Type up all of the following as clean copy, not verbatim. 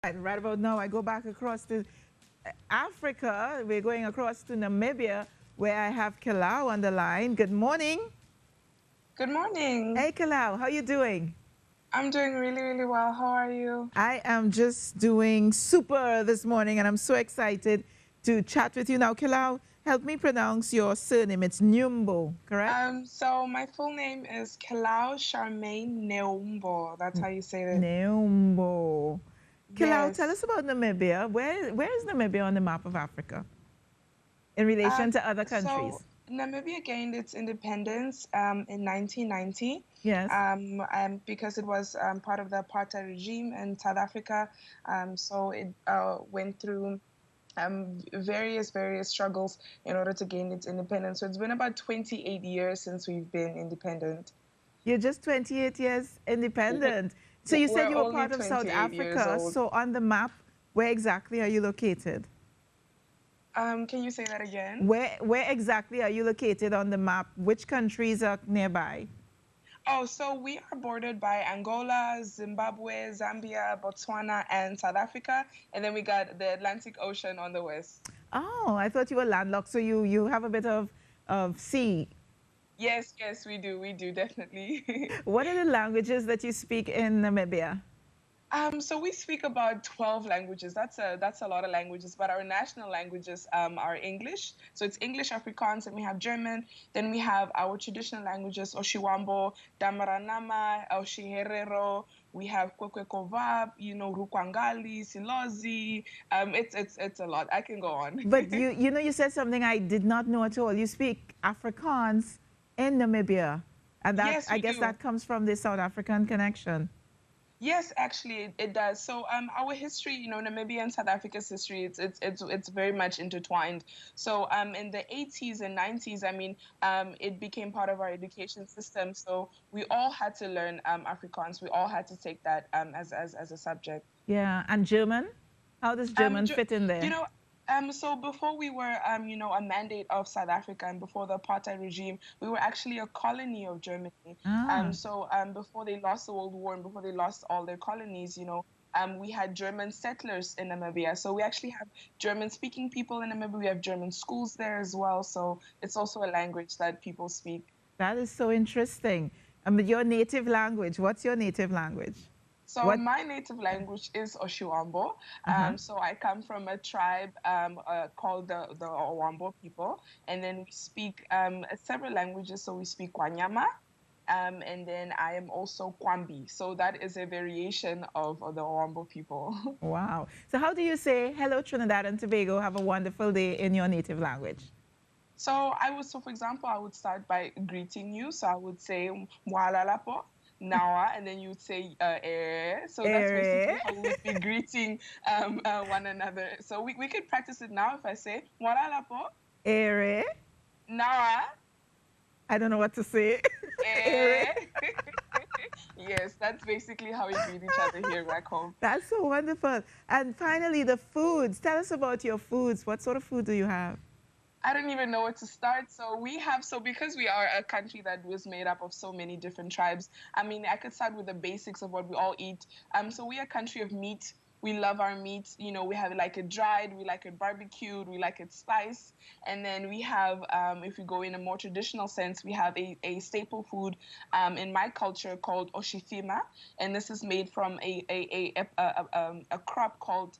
Right about now, I go back across to Africa. We're going across to Namibia, where I have Kelao on the line. Good morning. Good morning. Hey, Kelao, how you doing? I'm doing really, really well. How are you? I am just doing super this morning, and I'm so excited to chat with you now. Kelao, help me pronounce your surname. It's Neumbo, correct? So my full name is Kelao Neumbo. That's how you say it. Neumbo. Kelao, tell us Yes. about Namibia. Where is Namibia on the map of Africa in relation to other So countries? Namibia gained its independence in 1990 Yes. because it was part of the apartheid regime in South Africa. So it went through various struggles in order to gain its independence. So it's been about 28 years since we've been independent. You're just 28 years independent. So you said We're you were only part of South 28 years Africa. old. So on the map, where exactly are you located? Can you say that again? Where exactly are you located on the map? Which countries are nearby? Oh, so we are bordered by Angola, Zimbabwe, Zambia, Botswana, and South Africa. And then we got the Atlantic Ocean on the west. Oh, I thought you were landlocked. So you have a bit of sea. Yes, yes, we do, definitely. What are the languages that you speak in Namibia? So we speak about 12 languages. That's a lot of languages, but our national languages are English. So it's English, Afrikaans, and we have German. Then we have our traditional languages, Oshiwambo, Damaranama, Oshiherero. We have Kwekwekovab, Rukwangali, Silozi. It's a lot. I can go on. But you said something I did not know at all. You speak Afrikaans in Namibia. And that Yes, I we guess do. that comes from the South African connection. Yes, actually, it does. So, our history, Namibia and South Africa's history, it's very much intertwined. So, in the 80s and 90s, I mean, it became part of our education system. So, we all had to learn Afrikaans. We all had to take that as a subject. Yeah, and German? How does German fit in You there? know, so before we were, a mandate of South Africa and before the apartheid regime, we were actually a colony of Germany. Ah, Before they lost the World War and before they lost all their colonies, we had German settlers in Namibia. So we actually have German-speaking people in Namibia. We have German schools there as well. So it's also a language that people speak. that is so interesting. Your native language, what's your native language? So What? my native language is Oshiwambo. Uh-huh. So I come from a tribe called the Owambo people, and then we speak several languages. So we speak Kwanyama, and then I am also Kwambi. So that is a variation of the Owambo people. Wow. So how do you say hello Trinidad and Tobago, have a wonderful day in your native language? So for example, I would start by greeting you. So I would say Mwalalapo. Nawa, and then you would say So that's Ere, basically how we would be greeting one another. So we could practice it now if I say Mwalalapo, ere. Nawa, I don't know what to say. Ere. eh. Yes, that's basically how we greet each other here back home. That's so wonderful. And finally, the foods. Tell us about your foods. What sort of food do you have? I don't even know where to start. So because we are a country that was made up of so many different tribes, I mean, I could start with the basics of what we all eat. So we are a country of meat. We love our meat. We have like it dried, we like it barbecued, we like it spiced. And then we have, if we go in a more traditional sense, we have a staple food in my culture called oshifima. And this is made from a crop called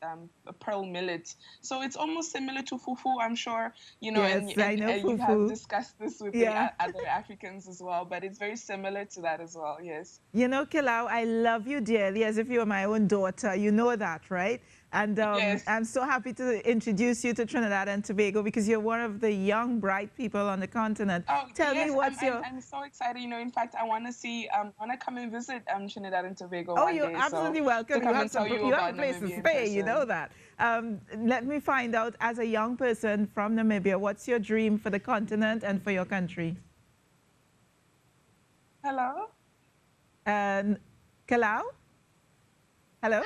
a pearl millet. So it's almost similar to fufu, I'm sure, Yes, I know you have fufu. discussed this with the Yeah. other Africans as well, but it's very similar to that as well. Yes. You know, Kilau, I love you dearly as if you were my own daughter. You know that, right? And Yes. I'm so happy to introduce you to Trinidad and Tobago because you're one of the young, bright people on the continent. Oh, Tell me yes, what's your... I'm so excited. In fact, I want to want to come and visit Trinidad and Tobago Oh, one you're day. So absolutely to welcome. come and tell you You have a about place to Namibia in stay. You know person. that. Let me find out, as a young person from Namibia, what's your dream for the continent and for your country? Hello? And Kilau? Hello?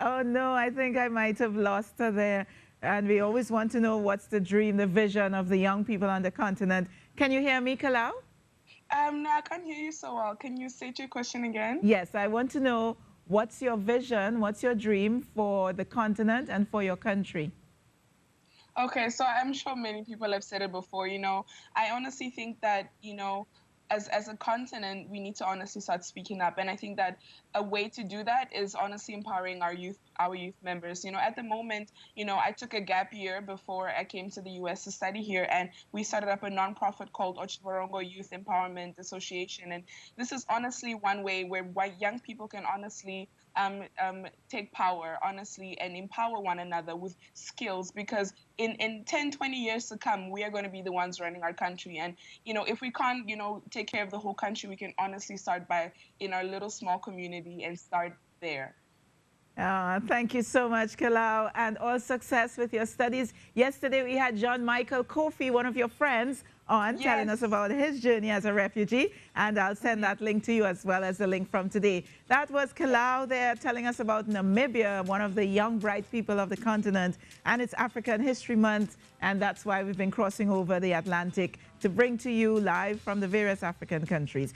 Oh, no, I think I might have lost her there. And we always want to know what's the dream, the vision of the young people on the continent. Can you hear me, Kalau? No, I can't hear you so well. Can you state your question again? Yes, I want to know What's your vision? What's your dream for the continent and for your country? Okay, so I'm sure many people have said it before, I honestly think that, as a continent, we need to honestly start speaking up. And I think that a way to do that is honestly empowering our youth members. At the moment, I took a gap year before I came to the US to study here, and we started up a nonprofit called Ochvorongo Youth Empowerment Association. And this is honestly one way where young people can honestly take power, honestly, and empower one another with skills, because in 10, 20 years to come, we are going to be the ones running our country. And, if we can't, take care of the whole country, we can honestly start by in our little small community and start there. Thank you so much, Kelao, and all success with your studies. Yesterday, we had John Michael Kofi, one of your friends, on telling us about his journey as a refugee, and I'll send that link to you as well as the link from today. That was Kelao there telling us about Namibia, one of the young, bright people of the continent, and it's African History Month, and that's why we've been crossing over the Atlantic to bring to you live from the various African countries.